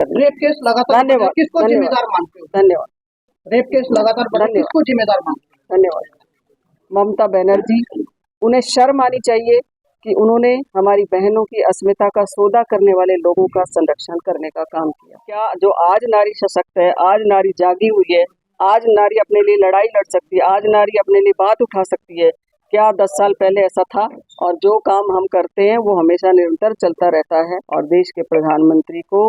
Rape case लगातार बढ़ रहा है, किसको जिम्मेदार मानते हो? धन्यवाद। रेप केस लगातार बढ़ रहा है, किसको जिम्मेदार मानते हो? धन्यवाद। ममता बनर्जी, उन्हें शर्म आनी चाहिए कि उन्होंने हमारी बहनों की अस्मिता का सौदा करने वाले लोगों का संरक्षण करने का काम किया। क्या जो आज नारी सशक्त है, आज नारी जागी हुई है, आज नारी अपने लिए लड़ाई लड़ सकती है, आज नारी अपने लिए बात उठा सकती है, क्या 10 साल पहले ऐसा था? और जो काम हम करते हैं वो हमेशा निरंतर चलता रहता है। और देश के प्रधानमंत्री को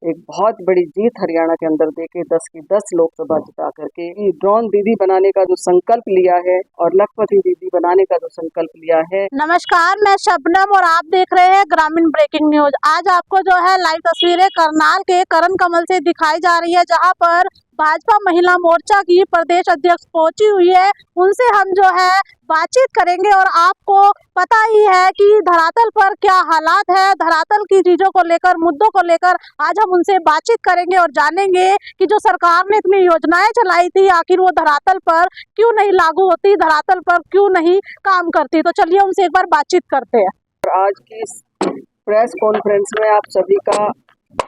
एक बहुत बड़ी जीत हरियाणा के अंदर देके 10 की 10 लोकसभा जिता करके ड्रोन दीदी बनाने का जो संकल्प लिया है और लखपति दीदी बनाने का जो संकल्प लिया है। नमस्कार, मैं शबनम और आप देख रहे हैं ग्रामीण ब्रेकिंग न्यूज। आज आपको जो है लाइव तस्वीरें करनाल के करण कमल से दिखाई जा रही है, जहां पर भाजपा महिला मोर्चा की प्रदेश अध्यक्ष पहुंची हुई है। उनसे हम जो है बातचीत करेंगे और आपको पता ही है कि धरातल पर क्या हालात है, धरातल की चीजों को लेकर, मुद्दों को लेकर आज हम उनसे बातचीत करेंगे और जानेंगे कि जो सरकार ने इतनी योजनाएं चलाई थी आखिर वो धरातल पर क्यों नहीं लागू होती, धरातल पर क्यों नहीं काम करती। तो चलिए उनसे एक बार बातचीत करते हैं। और आज की इस प्रेस कॉन्फ्रेंस में आप सभी का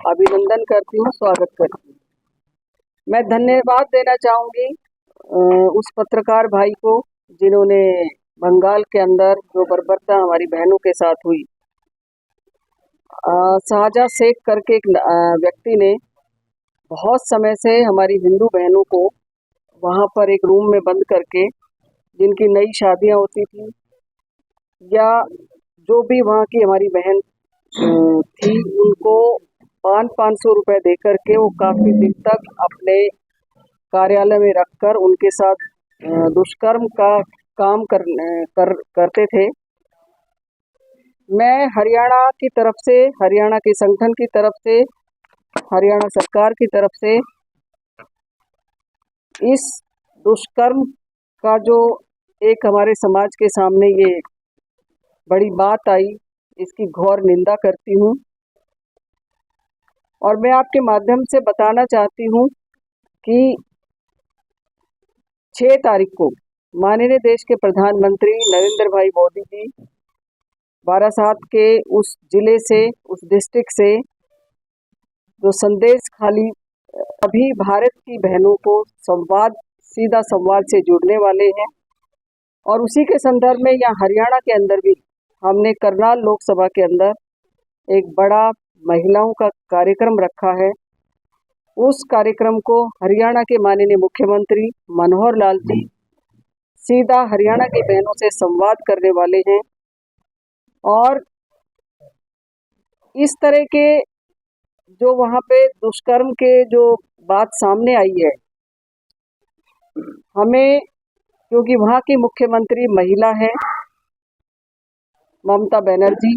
अभिनंदन करती हूँ, स्वागत करती हूँ। मैं धन्यवाद देना चाहूंगी उस पत्रकार भाई को जिन्होंने बंगाल के अंदर जो बर्बरता हमारी बहनों के साथ हुई, शाहजा शेख करके एक व्यक्ति ने बहुत समय से हमारी हिंदू बहनों को वहाँ पर एक रूम में बंद करके, जिनकी नई शादियां होती थी या जो भी वहाँ की हमारी बहन थी, उनको 500 रुपए दे करके वो काफ़ी दिन तक अपने कार्यालय में रखकर उनके साथ दुष्कर्म का काम करते थे। मैं हरियाणा की तरफ से, हरियाणा के संगठन की तरफ से, हरियाणा सरकार की तरफ से इस दुष्कर्म का जो एक हमारे समाज के सामने ये बड़ी बात आई, इसकी घोर निंदा करती हूँ। और मैं आपके माध्यम से बताना चाहती हूँ कि 6 तारीख को माननीय देश के प्रधानमंत्री नरेंद्र भाई मोदी जी बारासात के उस जिले से, उस डिस्ट्रिक्ट से जो संदेश खाली अभी भारत की बहनों को सीधा संवाद से जुड़ने वाले हैं। और उसी के संदर्भ में यहाँ हरियाणा के अंदर भी हमने करनाल लोकसभा के अंदर एक बड़ा महिलाओं का कार्यक्रम रखा है। उस कार्यक्रम को हरियाणा के माननीय मुख्यमंत्री मनोहर लाल जी सीधा हरियाणा की बहनों से संवाद करने वाले हैं। और इस तरह के जो वहाँ पे दुष्कर्म के जो बात सामने आई है, हमें, क्योंकि वहाँ की मुख्यमंत्री महिला है ममता बनर्जी,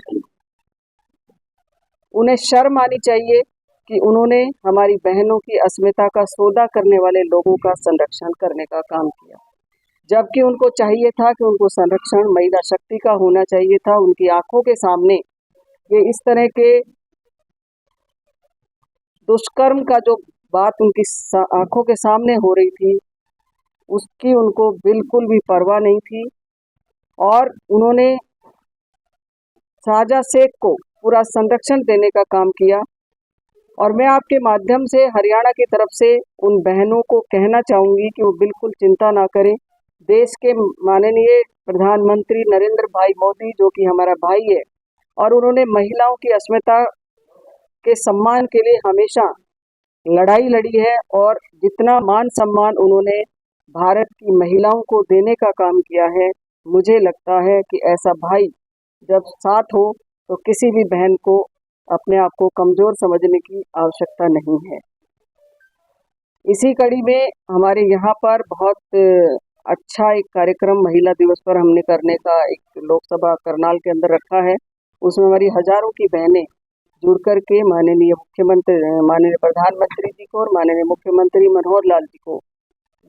उन्हें शर्म आनी चाहिए कि उन्होंने हमारी बहनों की अस्मिता का सौदा करने वाले लोगों का संरक्षण करने का काम किया, जबकि उनको चाहिए था कि उनको संरक्षण महिला शक्ति का होना चाहिए था। उनकी आंखों के सामने ये इस तरह के दुष्कर्म का जो बात उनकी आंखों के सामने हो रही थी, उसकी उनको बिल्कुल भी परवाह नहीं थी। और उन्होंने शाहजा शेख को पूरा संरक्षण देने का काम किया। और मैं आपके माध्यम से हरियाणा की तरफ से उन बहनों को कहना चाहूँगी कि वो बिल्कुल चिंता ना करें। देश के माननीय प्रधानमंत्री नरेंद्र भाई मोदी, जो कि हमारा भाई है, और उन्होंने महिलाओं की अस्मिता के सम्मान के लिए हमेशा लड़ाई लड़ी है। और जितना मान सम्मान उन्होंने भारत की महिलाओं को देने का काम किया है, मुझे लगता है कि ऐसा भाई जब साथ हो तो किसी भी बहन को अपने आप को कमज़ोर समझने की आवश्यकता नहीं है। इसी कड़ी में हमारे यहाँ पर बहुत अच्छा एक कार्यक्रम महिला दिवस पर हमने करने का एक लोकसभा करनाल के अंदर रखा है। उसमें हमारी हजारों की बहनें जुड़ कर के माननीय प्रधानमंत्री जी को और माननीय मुख्यमंत्री मनोहर लाल जी को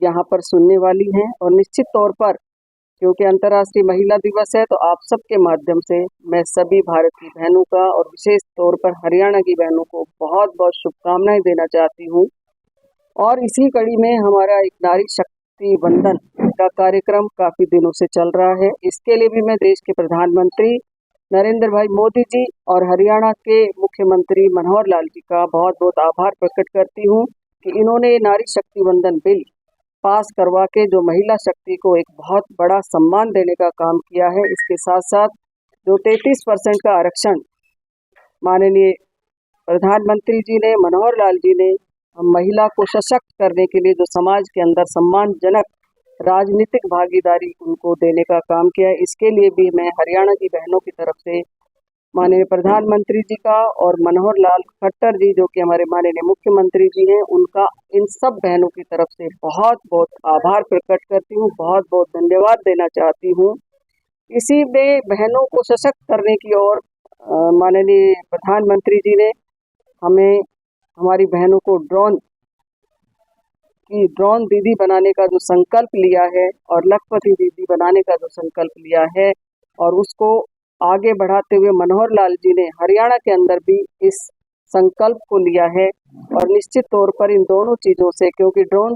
यहाँ पर सुनने वाली हैं। और निश्चित तौर पर, क्योंकि अंतर्राष्ट्रीय महिला दिवस है, तो आप सबके माध्यम से मैं सभी भारत की बहनों का और विशेष तौर पर हरियाणा की बहनों को बहुत बहुत शुभकामनाएं देना चाहती हूँ। और इसी कड़ी में हमारा एक नारी शक्ति वंदन का कार्यक्रम काफ़ी दिनों से चल रहा है। इसके लिए भी मैं देश के प्रधानमंत्री नरेंद्र भाई मोदी जी और हरियाणा के मुख्यमंत्री मनोहर लाल जी का बहुत बहुत आभार प्रकट करती हूँ कि इन्होंने नारी शक्ति वंदन बिल पास करवा के जो महिला शक्ति को एक बहुत बड़ा सम्मान देने का काम किया है। इसके साथ साथ जो 33% का आरक्षण माननीय प्रधानमंत्री जी ने, मनोहर लाल जी ने महिला को सशक्त करने के लिए जो समाज के अंदर सम्मानजनक राजनीतिक भागीदारी उनको देने का काम किया है, इसके लिए भी मैं हरियाणा की बहनों की तरफ से माननीय प्रधानमंत्री जी का और मनोहर लाल खट्टर जी जो कि हमारे माननीय मुख्यमंत्री जी हैं, उनका इन सब बहनों की तरफ से बहुत बहुत आभार प्रकट करती हूँ, बहुत बहुत धन्यवाद देना चाहती हूँ। इसी में बहनों को सशक्त करने की ओर माननीय प्रधानमंत्री जी ने हमें हमारी बहनों को ड्रोन दीदी बनाने का जो संकल्प लिया है और लखपति दीदी बनाने का जो संकल्प लिया है और उसको आगे बढ़ाते हुए मनोहर लाल जी ने हरियाणा के अंदर भी इस संकल्प को लिया है। और निश्चित तौर पर इन दोनों चीज़ों से, क्योंकि ड्रोन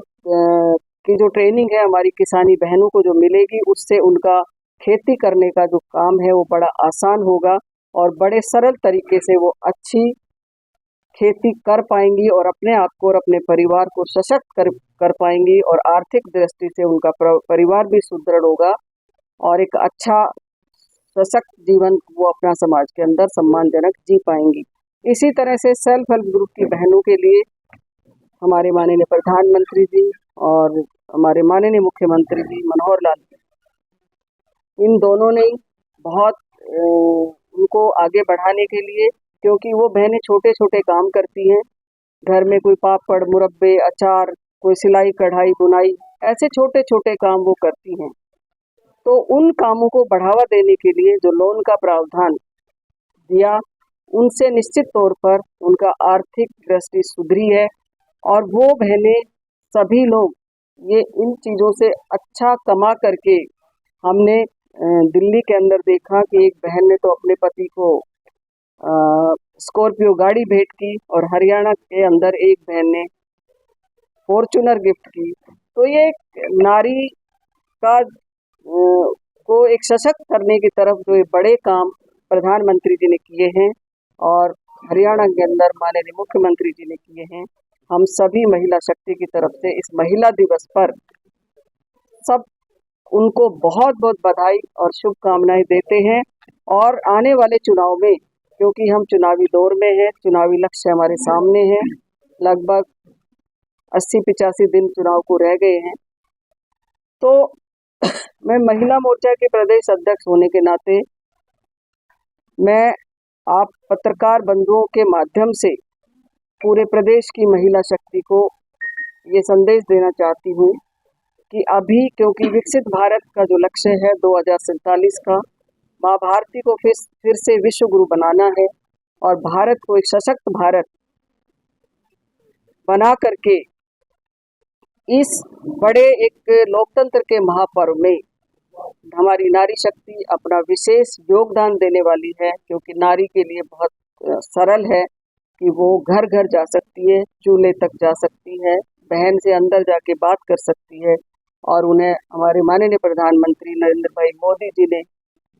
की जो ट्रेनिंग है हमारी किसानी बहनों को जो मिलेगी, उससे उनका खेती करने का जो काम है वो बड़ा आसान होगा और बड़े सरल तरीके से वो अच्छी खेती कर पाएंगी और अपने आप को और अपने परिवार को सशक्त कर पाएंगी और आर्थिक दृष्टि से उनका परिवार भी सुदृढ़ होगा और एक अच्छा सशक्त जीवन वो अपना समाज के अंदर सम्मानजनक जी पाएंगी। इसी तरह से सेल्फ हेल्प ग्रुप की बहनों के लिए हमारे माननीय प्रधानमंत्री जी और हमारे माननीय मुख्यमंत्री जी मनोहर लाल जी, इन दोनों ने बहुत उनको आगे बढ़ाने के लिए, क्योंकि वो बहनें छोटे छोटे काम करती हैं घर में, कोई पापड़, मुरब्बे, अचार, कोई सिलाई कढ़ाई बुनाई, ऐसे छोटे छोटे काम वो करती हैं। तो उन कामों को बढ़ावा देने के लिए जो लोन का प्रावधान दिया, उनसे निश्चित तौर पर उनका आर्थिक दृष्टि सुधरी है और वो बहनें सभी लोग ये इन चीज़ों से अच्छा कमा करके, हमने दिल्ली के अंदर देखा कि एक बहन ने तो अपने पति को स्कॉर्पियो गाड़ी भेंट की और हरियाणा के अंदर एक बहन ने फॉर्च्यूनर गिफ्ट की। तो ये नारी का को एक सशक्त करने की तरफ जो ये बड़े काम प्रधानमंत्री जी ने किए हैं और हरियाणा के अंदर माननीय मुख्यमंत्री जी ने किए हैं, हम सभी महिला शक्ति की तरफ से इस महिला दिवस पर सब उनको बहुत बहुत बधाई और शुभकामनाएं देते हैं। और आने वाले चुनाव में, क्योंकि हम चुनावी दौर में हैं, चुनावी लक्ष्य हमारे सामने हैं, लगभग 80-85 दिन चुनाव को रह गए हैं, तो मैं महिला मोर्चा के प्रदेश अध्यक्ष होने के नाते मैं आप पत्रकार बंधुओं के माध्यम से पूरे प्रदेश की महिला शक्ति को ये संदेश देना चाहती हूँ कि अभी, क्योंकि विकसित भारत का जो लक्ष्य है 2047 का, माँ भारती को फिर से विश्व गुरु बनाना है और भारत को एक सशक्त भारत बना करके इस बड़े एक लोकतंत्र के महापर्व में हमारी नारी शक्ति अपना विशेष योगदान देने वाली है। क्योंकि नारी के लिए बहुत सरल है कि वो घर घर जा सकती है, चूल्हे तक जा सकती है, बहन से अंदर जाके बात कर सकती है और उन्हें हमारे माननीय प्रधानमंत्री नरेंद्र भाई मोदी जी ने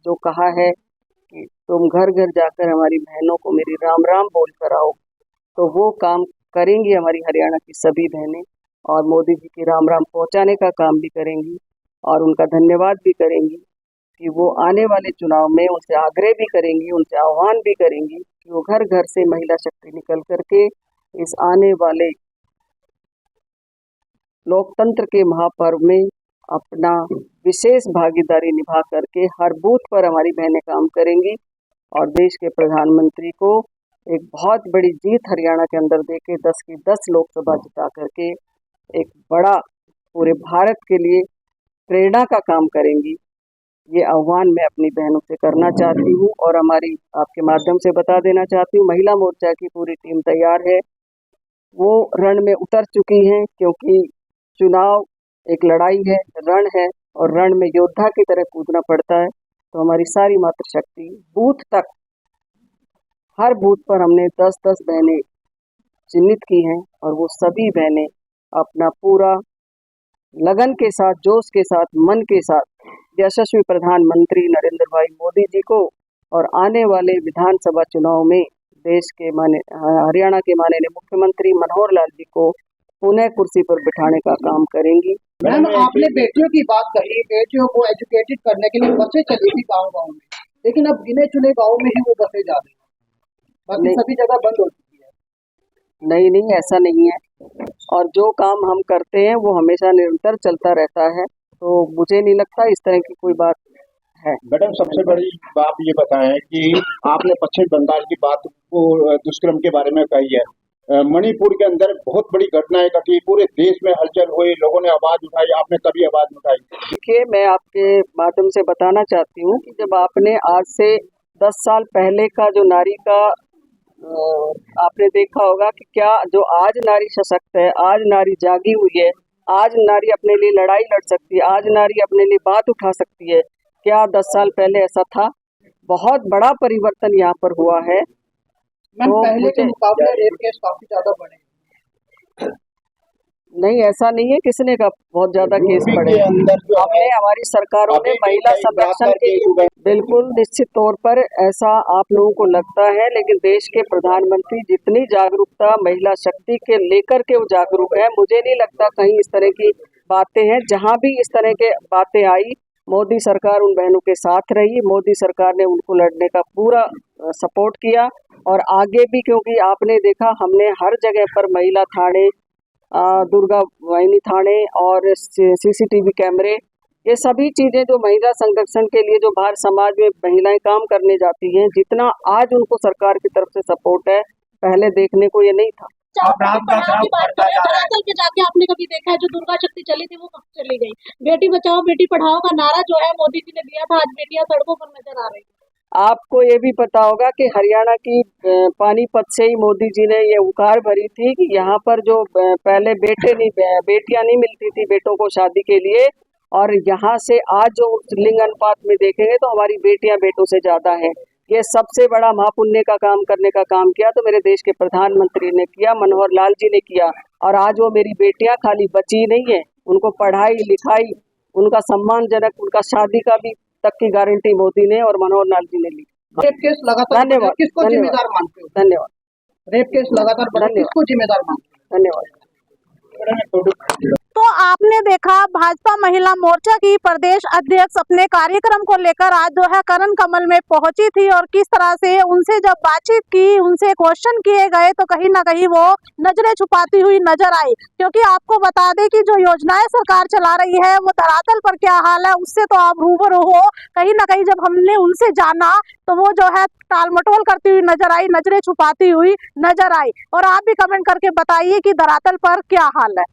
जो कहा है कि तुम घर घर जाकर हमारी बहनों को मेरी राम राम बोल कर आओ, तो वो काम करेंगी हमारी हरियाणा की सभी बहनें और मोदी जी की राम राम पहुंचाने का काम भी करेंगी और उनका धन्यवाद भी करेंगी कि वो आने वाले चुनाव में उनसे आग्रह भी करेंगी, उनसे आह्वान भी करेंगी कि वो घर घर से महिला शक्ति निकल करके इस आने वाले लोकतंत्र के महापर्व में अपना विशेष भागीदारी निभा करके हर बूथ पर हमारी बहनें काम करेंगी और देश के प्रधानमंत्री को एक बहुत बड़ी जीत हरियाणा के अंदर देके 10 की 10 लोकसभा जिता करके एक बड़ा पूरे भारत के लिए प्रेरणा का काम करेंगी। ये आह्वान मैं अपनी बहनों से करना चाहती हूँ और हमारी आपके माध्यम से बता देना चाहती हूँ, महिला मोर्चा की पूरी टीम तैयार है, वो रण में उतर चुकी हैं, क्योंकि चुनाव एक लड़ाई है, रण है और रण में योद्धा की तरह कूदना पड़ता है। तो हमारी सारी मातृशक्ति बूथ तक, हर बूथ पर हमने 10-10 बहनें चिन्हित की हैं और वो सभी बहनें अपना पूरा लगन के साथ, जोश के साथ, मन के साथ यशस्वी प्रधानमंत्री नरेंद्र भाई मोदी जी को और आने वाले विधानसभा चुनाव में देश के हरियाणा के माननीय मुख्यमंत्री मनोहर लाल जी को पुनः कुर्सी पर बिठाने का काम करेंगी। मैम, आपने बेटियों की बात कही, बेटियों को एजुकेटेड करने के लिए बसें चली थी गाँव-गाँव में, लेकिन अब गिने चुने गाँव में ही वो बसें जा रही हैं, बाकी सभी जगह बंद हो चुकी है। नहीं, ऐसा नहीं है। और जो काम हम करते हैं वो हमेशा निरंतर चलता रहता है, तो मुझे नहीं लगता इस तरह की कोई बात है। मैडम, सबसे बड़ी बात ये बताएं कि आपने पश्चिम बंगाल की बात को दुष्कर्म के बारे में कही है। मणिपुर के अंदर बहुत बड़ी घटनाएं घटी, पूरे देश में हलचल हुई, लोगों ने आवाज उठाई, आपने कभी आवाज उठाई? देखिए, मैं आपके माध्यम से बताना चाहती हूँ कि जब आपने आज से 10 साल पहले का जो नारी का आपने देखा होगा कि क्या जो आज नारी सशक्त है, आज नारी जागी हुई है, आज नारी अपने लिए लड़ाई लड़ सकती है, आज नारी अपने लिए बात उठा सकती है, क्या 10 साल पहले ऐसा था? बहुत बड़ा परिवर्तन यहाँ पर हुआ है। मैम, पहले के मुकाबले रेप केस काफी ज्यादा बढ़े। नहीं, ऐसा नहीं है, किसने का बहुत ज्यादा केस बढ़े। हमने हमारी सरकारों ने महिला संरक्षण के लिए बिल्कुल निश्चित तौर पर ऐसा आप लोगों को लगता है, लेकिन देश के प्रधानमंत्री जितनी जागरूकता महिला शक्ति के लेकर के वो जागरूक है, मुझे नहीं लगता कहीं इस तरह की बातें हैं। जहां भी इस तरह के बातें आई, मोदी सरकार उन बहनों के साथ रही, मोदी सरकार ने उनको लड़ने का पूरा सपोर्ट किया और आगे भी, क्योंकि आपने देखा हमने हर जगह पर महिला थाने, दुर्गा वाहिनी थाने और सीसीटीवी कैमरे, ये सभी चीजें जो महिला संरक्षण के लिए जो बाहर समाज में महिलाएं काम करने जाती हैं, जितना आज उनको सरकार की तरफ से सपोर्ट है, पहले देखने को ये नहीं था। धरातल पे जाके आपने कभी देखा है जो दुर्गा शक्ति चली थी वो कब चली गई? बेटी बचाओ बेटी पढ़ाओ का नारा जो है मोदी जी ने दिया था, आज बेटियां सड़कों पर नजर आ रही है। आपको ये भी पता होगा कि हरियाणा की पानीपत से ही मोदी जी ने ये उकार भरी थी कि यहाँ पर जो पहले बेटियां नहीं मिलती थी बेटों को शादी के लिए, और यहाँ से आज जो लिंग अनुपात में देखेंगे तो हमारी बेटियां बेटों से ज्यादा है। ये सबसे बड़ा महापुण्य का काम करने का काम किया तो मेरे देश के प्रधानमंत्री ने किया, मनोहर लाल जी ने किया, और आज वो मेरी बेटियां खाली बची नहीं है, उनको पढ़ाई लिखाई, उनका सम्मानजनक, उनका शादी का भी तक की गारंटी मोदी ने और मनोहर लाल जी ने ली। रेप केस लगातार, धन्यवाद, किसको जिम्मेदार मानते हो? धन्यवाद। रेप केस लगातार बढ़े, किसको जिम्मेदार मानते हो? धन्यवाद। तो आपने देखा भाजपा महिला मोर्चा की प्रदेश अध्यक्ष अपने कार्यक्रम को लेकर आज जो है करण कमल में पहुंची थी, और किस तरह से उनसे जब बातचीत की, उनसे क्वेश्चन किए गए तो कहीं ना कहीं वो नजरें छुपाती हुई नजर आई। क्योंकि आपको बता दें कि जो योजनाएं सरकार चला रही है वो धरातल पर क्या हाल है उससे तो आप रूबरू हो। कहीं ना कहीं जब हमने उनसे जाना तो वो जो है टाल मटोल करती हुई नजर आई, नजरें छुपाती हुई नजर आई। और आप भी कमेंट करके बताइए कि धरातल पर क्या हाल है।